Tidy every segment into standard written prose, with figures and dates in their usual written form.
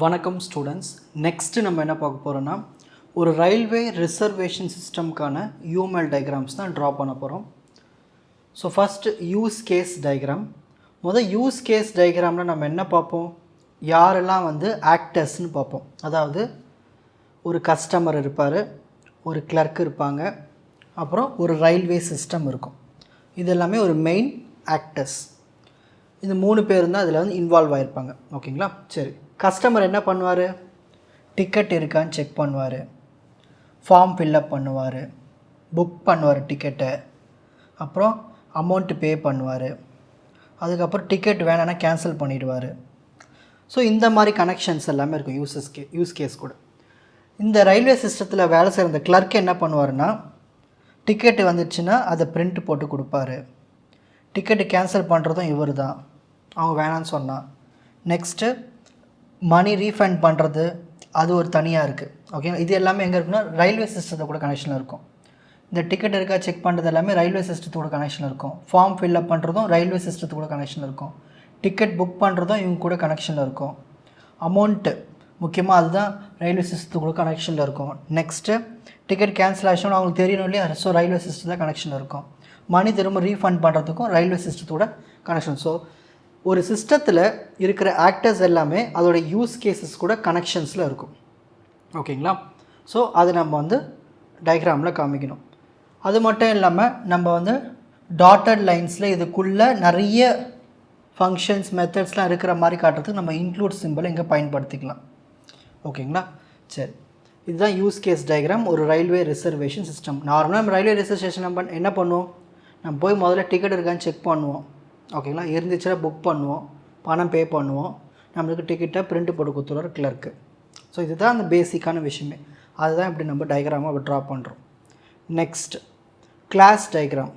வணக்கம் students. Next நம்ம என்ன பார்க்க போகிறோன்னா ஒரு ரயில்வே ரிசர்வேஷன் சிஸ்டம்க்கான யூஎம்எல் டயக்ராம்ஸ் தான் ட்ரா பண்ண போகிறோம். So first use case diagram. Use case டயக்ராமில் நம்ம என்ன பார்ப்போம், யாரெல்லாம் ஆக்டர்ஸ்னு பார்ப்போம். அதாவது ஒரு கஸ்டமர் இருப்பார், ஒரு கிளர்க் இருப்பாங்க, அப்புறம் ஒரு ரயில்வே சிஸ்டம் இருக்கும். இது எல்லாமே ஒரு மெயின் ஆக்டர்ஸ். இந்த 3 பேர் தான் அதில் இன்வால்வ் ஆகிருப்பாங்க. ஓகேங்களா? சரி, கஸ்டமர் என்ன பண்ணுவார், டிக்கெட் இருக்கான்னு செக் பண்ணுவார், ஃபார்ம் ஃபில்லப் பண்ணுவார், புக் பண்ணுவார் டிக்கெட்டை, அப்புறம் அமௌண்ட்டு பே பண்ணுவார், அதுக்கப்புறம் டிக்கெட் வேணான்னா கேன்சல் பண்ணிவிடுவார். ஸோ இந்த மாதிரி கனெக்ஷன்ஸ் எல்லாமே இருக்கும் யூஸ் கேஸ் கூட. இந்த ரயில்வே சிஸ்டத்தில் வேலை செய்கிற இந்த கிளர்க் என்ன பண்ணுவார்னா, டிக்கெட்டு வந்துடுச்சுன்னா அதை பிரிண்ட் போட்டு கொடுப்பாரு. டிக்கெட்டு கேன்சல் பண்ணுறதும் இவர் தான், அவங்க வேணான்னு சொன்னால். நெக்ஸ்ட்டு மணி ரீஃபண்ட் பண்ணுறது, அது ஒரு தனியாக இருக்குது. ஓகேங்களா? இது எல்லாமே எங்கே இருக்குன்னா ரயில்வே சிஸ்டத்தை கூட கனெக்ஷனில் இருக்கும். இந்த டிக்கெட் இருக்கா செக் பண்ணுறது எல்லாமே ரயில்வே சிஸ்டத்தோட கனெக்ஷனில் இருக்கும். ஃபார்ம் ஃபில்அப் பண்ணுறதும் ரயில்வே சிஸ்டத்து கூட கனெக்ஷனில் இருக்கும். டிக்கெட் புக் பண்ணுறதும் இவங்க கூட கனெக்ஷனில் இருக்கும். அமௌண்ட்டு முக்கியமாக அதுதான் ரயில்வே சிஸ்டத்து கூட கனெக்ஷனில் இருக்கும். நெக்ஸ்ட்டு டிக்கெட் கேன்சல் ஆச்சுன்னா அவங்களுக்கு தெரியணும் இல்லையா, ஸோ ரயில்வே சிஸ்டம் தான் கனெக்ஷனில் இருக்கும். மணி திரும்ப ரீஃபண்ட் பண்ணுறதுக்கும் ரயில்வே சிஸ்டத்தோட கனெக்ஷன். ஸோ ஒரு சிஸ்டத்தில் இருக்கிற ஆக்டர்ஸ் எல்லாமே அதோட யூஸ் கேஸஸ் கூட கனெக்ஷன்ஸில் இருக்கும். ஓகேங்களா? ஸோ அது நம்ம டயக்ராமில் காமிக்கணும். அது மட்டும் இல்லாமல் நம்ம டாட்டட் லைன்ஸில் இதுக்குள்ளே நிறைய ஃபங்க்ஷன்ஸ் மெத்தட்ஸ்லாம் இருக்கிற மாதிரி காட்டுறதுக்கு நம்ம இன்க்ளூட் சிம்பிளை இங்கே பயன்படுத்திக்கலாம். ஓகேங்களா? சரி, இதுதான் யூஸ் கேஸ் டயக்ராம் ஒரு ரயில்வே ரிசர்வேஷன் சிஸ்டம். நார்மலாக நம்ம ரயில்வே ரிசர்வேஷன் நம்ம என்ன பண்ணுவோம், நம்ம போய் முதல்ல டிக்கெட் இருக்கான்னு செக் பண்ணுவோம். ஓகேங்களா? இருந்துச்சுன்னா புக் பண்ணுவோம், பணம் பே பண்ணுவோம், நம்மளுக்கு டிக்கெட்டை பிரிண்ட் போட்டு கொடுத்துருவார் கிளர்க்கு. ஸோ இதுதான் அந்த பேசிக்கான விஷயமே. அதுதான் இப்படி நம்ம டயக்ராமாக ட்ரா பண்ணுறோம். Next class diagram.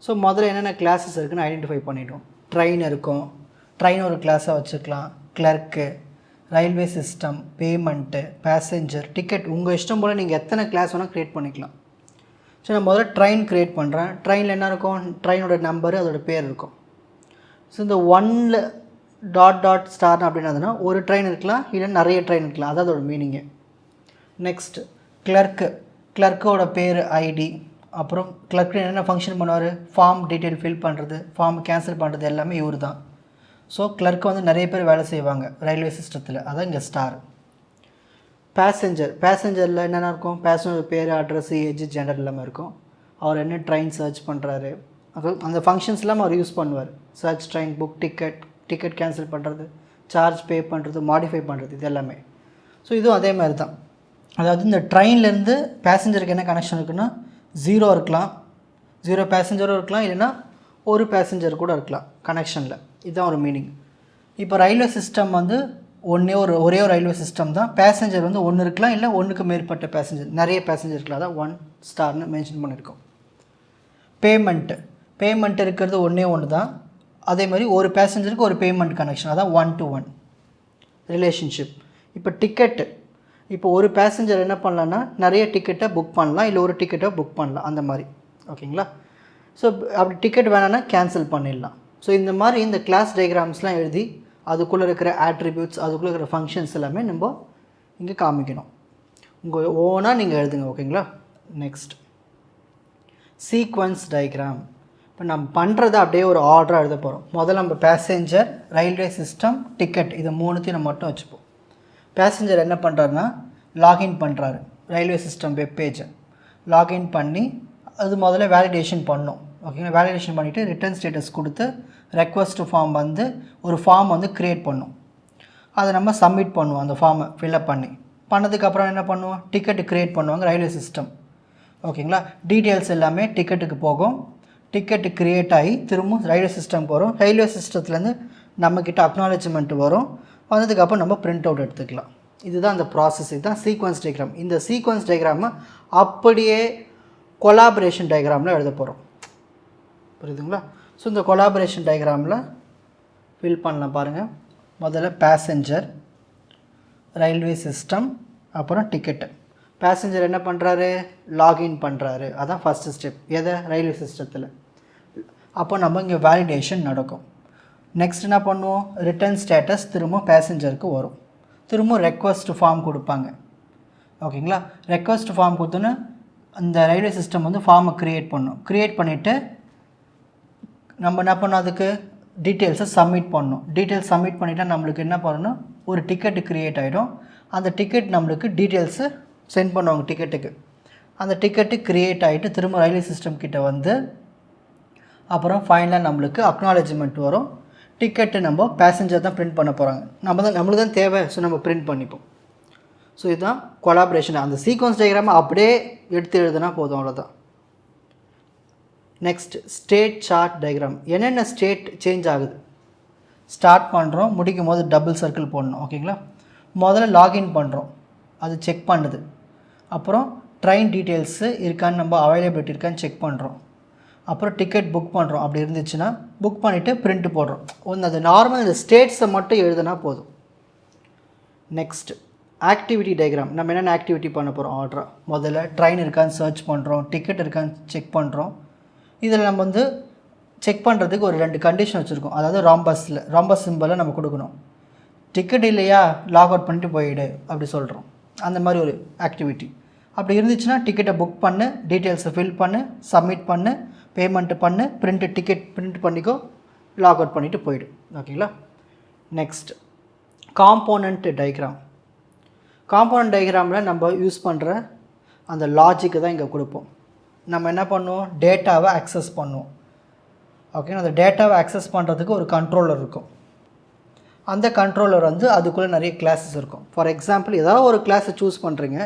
ஸோ முதல்ல என்னென்ன கிளாஸஸ் இருக்குதுன்னு ஐடென்டிஃபை பண்ணிவிடுவோம். ட்ரெயின் இருக்கும், ட்ரெயின் ஒரு கிளாஸாக வச்சுக்கலாம். Clerk, railway system, payment, passenger, ticket, உங்கள் இஷ்டம் போல் நீங்கள் எத்தனை கிளாஸ் வேணால் க்ரியேட் பண்ணிக்கலாம். ஸோ நான் முதல்ல ட்ரெயின் க்ரியேட் பண்ணுறேன். ட்ரெயினில் என்ன இருக்கும், ட்ரெயினோட நம்பரு, அதோடய பேர் இருக்கும். ஸோ இந்த 1 டாட் டாட் ஸ்டார்னு அப்படின்னதுன்னா ஒரு ட்ரெயின் இருக்கலாம், இல்லை நிறைய ட்ரெயின் இருக்கலாம், அதான் அதோட மீனிங்கு. நெக்ஸ்ட் கிளர்க்கோட பேர், ஐடி, அப்புறம் கிளர்க்கு என்னென்ன ஃபங்க்ஷன் பண்ணுவார், ஃபார்ம் டீட்டெயில் ஃபில் பண்ணுறது, ஃபார்ம் கேன்சல் பண்ணுறது எல்லாமே இவர் தான். ஸோ கிளர்க்கு நிறைய பேர் வேலை செய்வாங்க ரயில்வே சிஸ்டத்தில், அதான் இங்கே ஸ்டார். பேசஞ்சரில் என்னென்ன இருக்கும், பேசஞ்சர் பேர், அட்ரஸ், ஏஜ், ஜெண்டர் எல்லாமே இருக்கும். அவர் என்ன ட்ரெயின் சர்ச் பண்ணுறாரு, அந்த ஃபங்க்ஷன்ஸ் எல்லாம் அவர் யூஸ் பண்ணுவார். Search train, book ticket cancel பண்ணுறது, சார்ஜ் பே பண்ணுறது, மாடிஃபை பண்ணுறது, இது எல்லாமே. ஸோ இதுவும் அதே மாதிரி தான். அதாவது இந்த ட்ரெயின்லேருந்து பேசஞ்சருக்கு என்ன கனெக்ஷன் இருக்குன்னா, 0 இருக்கலாம், 0 பேசஞ்சரும் இருக்கலாம், இல்லைன்னா ஒரு பேசஞ்சர் கூட இருக்கலாம் கனெக்ஷனில். இதுதான் ஒரு மீனிங். இப்போ ரயில்வே சிஸ்டம் ஒரே ஒரு ரயில்வே சிஸ்டம் தான். பேசஞ்சர் 1 இருக்கலாம், இல்லை 1க்கு மேற்பட்ட பேசஞ்சர், நிறைய பேசஞ்சர் இருக்கலாம், அதான் 1 ஸ்டார்னு மென்ஷன் பண்ணியிருக்கோம். பேமெண்ட் இருக்கிறது ஒன்று தான். அதே மாதிரி ஒரு பேசஞ்சருக்கு ஒரு பேமெண்ட் கனெக்ஷன், அதான் 1 to 1 ரிலேஷன்ஷிப். இப்போ டிக்கெட்டு, இப்போ ஒரு பேசஞ்சர் என்ன பண்ணலான்னா நிறைய டிக்கெட்டை புக் பண்ணலாம், இல்லை ஒரு டிக்கெட்டை புக் பண்ணலாம், அந்த மாதிரி. ஓகேங்களா? ஸோ அப்படி டிக்கெட் வேணான்னா கேன்சல் பண்ணிடலாம். ஸோ இந்த மாதிரி இந்த கிளாஸ் டயக்ராம்ஸ்லாம் எழுதி அதுக்குள்ளே இருக்கிற ஆட்ரிபியூட்ஸ், அதுக்குள்ளே இருக்கிற ஃபங்க்ஷன்ஸ் எல்லாமே நம்ம இங்கே காமிக்கணும். உங்கள் ஓனாக நீங்கள் எழுதுங்க. ஓகேங்களா? Next sequence diagram. இப்போ நம்ம பண்ணுறதை அப்படியே ஒரு ஆர்டராக எழுத போகிறோம். முதல்ல நம்ம பேசஞ்சர், ரயில்வே சிஸ்டம், டிக்கெட், இதை 3த்தையும் நம்ம மட்டும் வச்சுப்போம். பேசஞ்சர் என்ன பண்ணுறாருன்னா லாகின் பண்ணுறாரு ரயில்வே சிஸ்டம் வெப்பேஜை. லாகின் பண்ணி அது முதல்ல வேலிடேஷன் பண்ணோம். ஓகேங்களா? வேலிடேஷன் பண்ணிவிட்டு ரிட்டர்ன் ஸ்டேட்டஸ் கொடுத்து ரெக்வஸ்ட் ஃபார்ம் ஒரு ஃபார்ம் க்ரியேட் பண்ணும். அதை நம்ம சப்மிட் பண்ணுவோம். அந்த ஃபார்மை ஃபில்அப் பண்ணதுக்கப்புறம் என்ன பண்ணுவோம், டிக்கெட்டு க்ரியேட் பண்ணுவாங்க ரயில்வே சிஸ்டம். ஓகேங்களா? டீட்டெயில்ஸ் எல்லாமே டிக்கெட்டுக்கு போகும். டிக்கெட்டு க்ரியேட் ஆகி திரும்ப ரயில்வே சிஸ்டம்க்கு வரும். ரயில்வே சிஸ்டத்துலேருந்து நம்மக்கிட்ட அக்னாலஜ்மெண்ட் வரும். வந்ததுக்கப்புறம் நம்ம பிரிண்ட் அவுட் எடுத்துக்கலாம். இதுதான் அந்த ப்ராசஸ். இதுதான் சீக்வன்ஸ் டயக்ராம். இந்த சீக்வன்ஸ் டயக்ராமை அப்படியே கொலாபரேஷன் டயக்ராமில் எழுத போகிறோம். புரியுதுங்களா? ஸோ இந்த கொலாபரேஷன் டயக்ராமில் ஃபில் பண்ணலாம் பாருங்கள். முதல்ல பேசஞ்சர், ரயில்வே சிஸ்டம், அப்புறம் டிக்கெட்டு. பேசஞ்சர் என்ன பண்ணுறாரு, லாகின் பண்ணுறாரு, அதான் ஃபஸ்ட்டு ஸ்டெப். எதை, ரயில்வே சிஸ்டத்தில். அப்போ நம்ம இங்கே வேலிடேஷன் நடக்கும். நெக்ஸ்ட் என்ன பண்ணுவோம், ரிட்டர்ன் ஸ்டேட்டஸ் திரும்ப பேசஞ்சருக்கு வரும். திரும்ப ரெக்வஸ்ட் ஃபார்ம் கொடுப்பாங்க. ஓகேங்களா? ரெக்வஸ்ட் ஃபார்ம் கொடுத்தோன்னே அந்த ரயில்வே சிஸ்டம் வந்து ஃபார்மை க்ரியேட் பண்ணணும். க்ரியேட் பண்ணிவிட்டு நம்ம என்ன பண்ணோம், அதுக்கு டீட்டெயில்ஸை சப்மிட் பண்ணணும். டீட்டெயில்ஸ் சப்மிட் பண்ணிவிட்டால் நம்மளுக்கு என்ன பண்ணணும், ஒரு டிக்கெட்டு க்ரியேட் ஆகிடும். அந்த டிக்கெட் நம்மளுக்கு டீட்டெயில்ஸு சென்ட் பண்ணுவாங்க டிக்கெட்டுக்கு. அந்த டிக்கெட்டு க்ரியேட் ஆகிட்டு திரும்ப ரயில்வே சிஸ்டம் கிட்ட வந்து அப்புறம் ஃபைனலாக நம்மளுக்கு அக்னாலஜ்மெண்ட் வரும். டிக்கெட்டு நம்ம பேசஞ்சர் தான் பிரிண்ட் பண்ண போகிறாங்க. நம்மளுக்கு தான் தேவை, ஸோ நம்ம பிரிண்ட் பண்ணிப்போம். ஸோ இதுதான் கொலாபரேஷன். அந்த சீக்வன்ஸ் டயக்ராமை அப்படியே எடுத்து எழுதுனா போதும், அவ்வளோதான். Next state chart diagram. என்னென்ன ஸ்டேட் சேஞ்ச் ஆகுது, ஸ்டார்ட் பண்ணுறோம், முடிக்கும் போது டபுள் சர்க்கிள் போடணும். ஓகேங்களா? முதல்ல லாகின் பண்ணுறோம், அது செக் பண்ணுது. அப்புறம் ட்ரெயின் டீட்டெயில்ஸு இருக்கான்னு நம்ம அவைலபிலிட்டி இருக்கான்னு செக் பண்ணுறோம். அப்புறம் டிக்கெட் புக் பண்ணுறோம். அப்படி இருந்துச்சுன்னா புக் பண்ணிவிட்டு பிரிண்ட்டு போடுறோம். ஒன்று அது நார்மல் இந்த ஸ்டேட்ஸை மட்டும் எழுதுனா போதும். Next activity diagram. நம்ம என்னென்ன ஆக்டிவிட்டி பண்ண போகிறோம் ஆர்டராக. முதல்ல ட்ரெயின் இருக்கான்னு சர்ச் பண்ணுறோம், டிக்கெட் இருக்கான்னு செக் பண்ணுறோம். இதில் நம்ம வந்து செக் பண்ணுறதுக்கு ஒரு 2 கண்டிஷன் வச்சுருக்கோம். அதாவது ராம்பஸ் சிம்பிளை நம்ம கொடுக்கணும். டிக்கெட் இல்லையா, லாக் அவுட் பண்ணிட்டு போயிடு அப்படி சொல்கிறோம். அந்த மாதிரி ஒரு ஆக்டிவிட்டி. அப்படி இருந்துச்சுன்னா டிக்கெட்டை புக் பண்ணு, டீட்டெயில்ஸை ஃபில் பண்ணு, சப்மிட் பண்ணு, பேமெண்ட்டு பண்ணு, டிக்கெட் பிரிண்ட் பண்ணிக்கோ, லாக் அவுட் பண்ணிவிட்டு போயிடு. ஓகேங்களா? Next component diagram. காம்போனண்ட் டயக்ராமில் நம்ம யூஸ் பண்ணுற அந்த லாஜிக்கு தான் இங்கே கொடுப்போம். நம்ம என்ன பண்ணுவோம், டேட்டாவை அக்சஸ் பண்ணுவோம். ஓகே, அந்த டேட்டாவை அக்சஸ் பண்ணுறதுக்கு ஒரு கண்ட்ரோலர் இருக்கும். அந்த கண்ட்ரோலர் வந்து அதுக்குள்ளே நிறைய கிளாஸஸ் இருக்கும். ஃபார் எக்ஸாம்பிள் ஏதாவது ஒரு கிளாஸை சூஸ் பண்ணுறீங்க.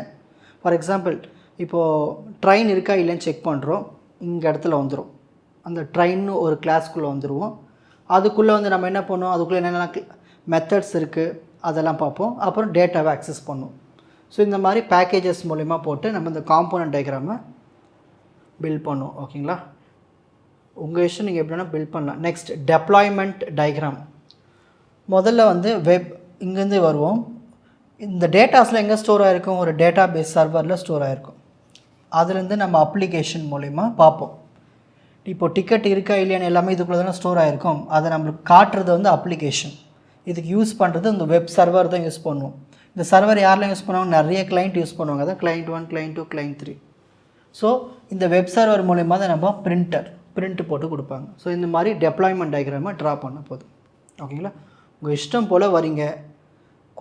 ஃபார் எக்ஸாம்பிள் இப்போது ட்ரெயின் இருக்கா இல்லைன்னு செக் பண்ணுறோம். இங்கே இடத்துல வந்துடும், அந்த ட்ரெயின் ஒரு கிளாஸ்க்குள்ளே வந்துடுவோம். அதுக்குள்ளே வந்து நம்ம என்ன பண்ணுவோம், அதுக்குள்ளே என்னென்ன மெத்தட்ஸ் இருக்குது அதெல்லாம் பார்ப்போம். அப்புறம் டேட்டாவை அக்சஸ் பண்ணுவோம். ஸோ இந்த மாதிரி பேக்கேஜஸ் மூலிமா போட்டு நம்ம இந்த காம்போனன்ட் டயக்ராமை பில்ட் பண்ணுவோம். ஓகேங்களா? உங்கள் இஷ்டம், நீங்கள் எப்படின்னா பில்ட் பண்ணலாம். Next deployment diagram. முதல்ல வந்து இங்கேருந்து வருவோம். இந்த டேட்டாஸில் எங்கே ஸ்டோர் ஆகிருக்கும், ஒரு டேட்டா பேஸ் சர்வரில் ஸ்டோர் ஆகிருக்கும். அதுலேருந்து நம்ம அப்ளிகேஷன் மூலிமா பார்ப்போம். இப்போது டிக்கெட் இருக்கா இல்லையான்னு எல்லாமே இதுக்குள்ளே தானே ஸ்டோர் ஆகிருக்கும். அதை நம்மளுக்கு காட்டுறது வந்து அப்ளிகேஷன். இதுக்கு யூஸ் பண்ணுறது இந்த வெப் சர்வர் தான் யூஸ் பண்ணுவோம். இந்த சர்வர் யாரெல்லாம் யூஸ் பண்ணுவாங்க, நிறைய கிளைண்ட் யூஸ் பண்ணுவாங்க. அதான் கிளைண்ட் 1, கிளைண்ட் 2, கிளைண்ட் 3. ஸோ இந்த வெப் சர்வர் மூலிமா தான் நம்ம பிரிண்ட்டு போட்டு கொடுப்பாங்க. ஸோ இந்த மாதிரி டெப்ளாய்மெண்ட் டயக்ராமை ட்ரா பண்ண போதும். ஓகேங்களா? உங்கள் இஷ்டம் போல் வரீங்க,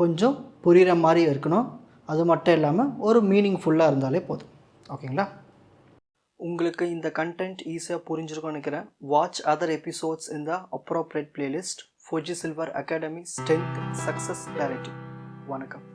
கொஞ்சம் புரிகிற மாதிரி இருக்கணும். அது மட்டும் இல்லாமல் ஒரு மீனிங்ஃபுல்லாக இருந்தாலே போதும். ஓகேங்களா? உங்களுக்கு இந்த கண்டென்ட் ஈஸியாக புரிஞ்சிருக்கும்னு நினைக்கிறேன். வாட்ச் அதர் எபிசோட்ஸ் இன் த appropriate playlist. Fauji silver academy strength success clarity. வணக்கம்.